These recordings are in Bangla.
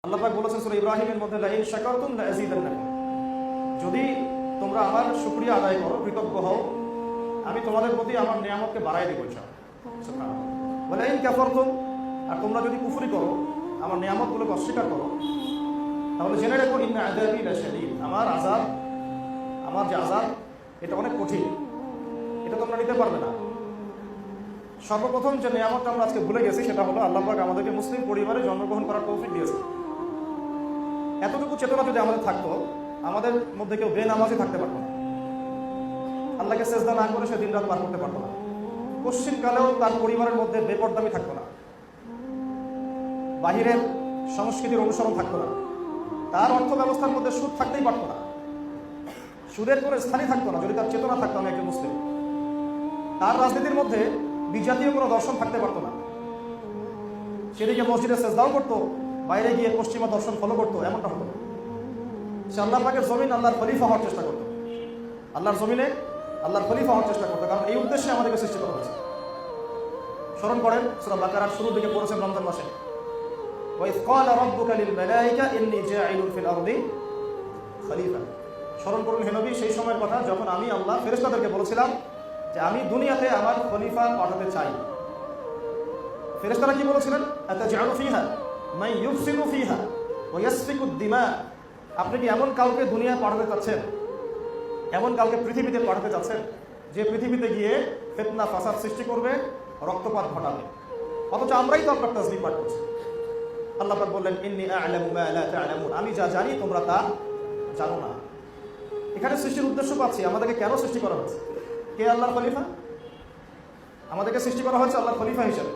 আল্লাহ পাক বলেছেন সূরা ইব্রাহিমের মধ্যে, লাইন শাকারতুম লাযীদান্নাকুম, যদি তোমরা আমার শুকরিয়া আদায় করো, কৃতজ্ঞ হও, আমি তোমাদের প্রতি আমার নিয়ামতকে বাড়াই দেব ইনশাআল্লাহ। সুবহানাল্লাহ। ওয়া লাইন কাফারতুম, আর তোমরা যদি কুফরি করো, আমার নিয়ামতগুলোকে অস্বীকার করো, তাহলে জেনে রেখো ইন্না আযাবি লাশাদীদ, আমার যে আযাব এটা অনেক কঠিন, এটা তোমরা নিতে পারবে না। সর্বপ্রথম যে নিয়ামতটা আমরা আজকে ভুলে গেছি সেটা হলো আল্লাহ পাক আমাদেরকে মুসলিম পরিবারে জন্মগ্রহণ করার তৌফিক দিয়েছে। এতটুকু চেতনা যদি আমাদের থাকতো, আমাদের মধ্যে কেউ বেনামাজি থাকতে পারতো না, আল্লাহকে সেজদা না করে সে দিন রাত পার করতে পারতো না, পশ্চিমকালেও তার পরিবারের মধ্যে বেপরদামি থাকতো না, বাহিরের সংস্কৃতির অনুসরণ থাকতো না, তার অর্থ ব্যবস্থার মধ্যে সুদ থাকতেই পারতো না, সুদের কোনো স্থানই থাকতো না যদি তার চেতনা থাকতো আমি একজন মুসলিম। তার রাজনীতির মধ্যে বিজাতীয় কোনো দর্শন থাকতে পারতো না, সেদিকে মসজিদে সেজদাও করতো, বাইরে গিয়ে পশ্চিমা দর্শন ফলো করতো, এমনটা হতো না। সে আল্লাহ পাকের জমিন আল্লাহর খলিফা হওয়ার চেষ্টা করতো, আল্লাহর জমিনে আল্লাহর খলিফা হওয়ার চেষ্টা করতো, কারণ এই উদ্দেশ্যে আমাদেরকে সৃষ্টি করা হয়েছে। স্মরণ করেন সূরা বাকারার শুরুর দিকে পড়েছেন রমজান মাসে, ওয়াইয ক্বালা রাব্বুকা লিল মালায়েকা ইন্নী জাঈলুন ফিল আরদি খলিফা। স্মরণ করুন হে নবী সেই সময়ের কথা যখন আমি আল্লাহ ফেরেশতাদেরকে বলেছিলাম যে আমি দুনিয়াতে আমার খলিফা পাঠাতে চাই। ফেরেশতারা কি বলেছিলেন? আতাজআলু ফিহা মান ইউফসিদু ফিহা ওয়া ইয়াসফিকু দিমা, আপনি কি এমন কাউকে দুনিয়া পাঠাতে চাচ্ছেন, এমন কাউকে পৃথিবীতে পাঠাতে চাচ্ছেন যে পৃথিবীতে গিয়ে ফিতনা ফাসাদ সৃষ্টি করবে, রক্তপাত ঘটাবে? অথচ আমরাই তো আপনার তাসবিহ পাঠ করছি। আল্লাহ পাক বললেন ইন্নী আ'লামু মা লা তা'লামুন, আমি যা জানি তোমরা তা জানো না। এখানে সৃষ্টির উদ্দেশ্য পাচ্ছি, আমাদেরকে কেন সৃষ্টি করা হয়েছে? কে আল্লাহর খলিফা? আমাদেরকে সৃষ্টি করা হয়েছে আল্লাহর খলিফা হিসেবে।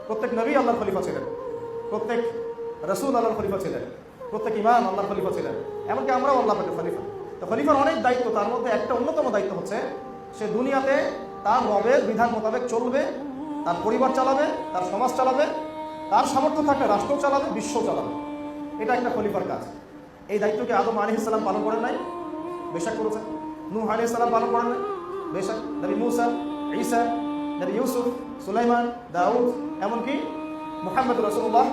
প্রত্যেক নবী আল্লাহর খলিফা ছিলেন, প্রত্যেক রাসূল আল্লাহর খলিফা ছিলেন, প্রত্যেক ইমাম আল্লাহর খলিফা ছিলেন, এমনকি আমরাও আল্লাহ পাকের খলিফা। তো খলিফার অনেক দায়িত্ব, তার মধ্যে একটা অন্যতম দায়িত্ব হচ্ছে সে দুনিয়াতে তার রবের বিধান মোতাবেক চলবে, তার পরিবার চালাবে, তার সমাজ চালাবে, তার সামর্থ্য থাকলে রাষ্ট্র চালাবে, বিশ্ব চালাবে। এটা একটা খলিফার কাজ। এই দায়িত্বকে আদম আলাইহিস সালাম পালন করেন নাই? বেশক করেছেন। নূহ আলাইহিস সালাম পালন করেন নাই? বেশক। নবী মূসা, ঈসা, নবী ইউসুফ, সুলাইমান, দাউদ, এমনকি মুহাম্মদ রাসূলুল্লাহ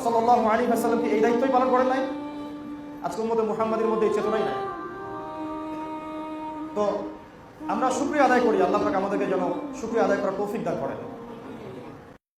সাল্লাল্লাহু আলাইহি ওয়াসাল্লাম কি এই দায়িত্বই পালন করেন নাই? আজকের মধ্যে মুহাম্মাদের মধ্যে এই চেতনাই নাই। তো আমরা শুকরিয়া আদায় করি, আল্লাহ পাক আমাদেরকে যেন শুকরিয়া আদায় করার তৌফিক দান করেন।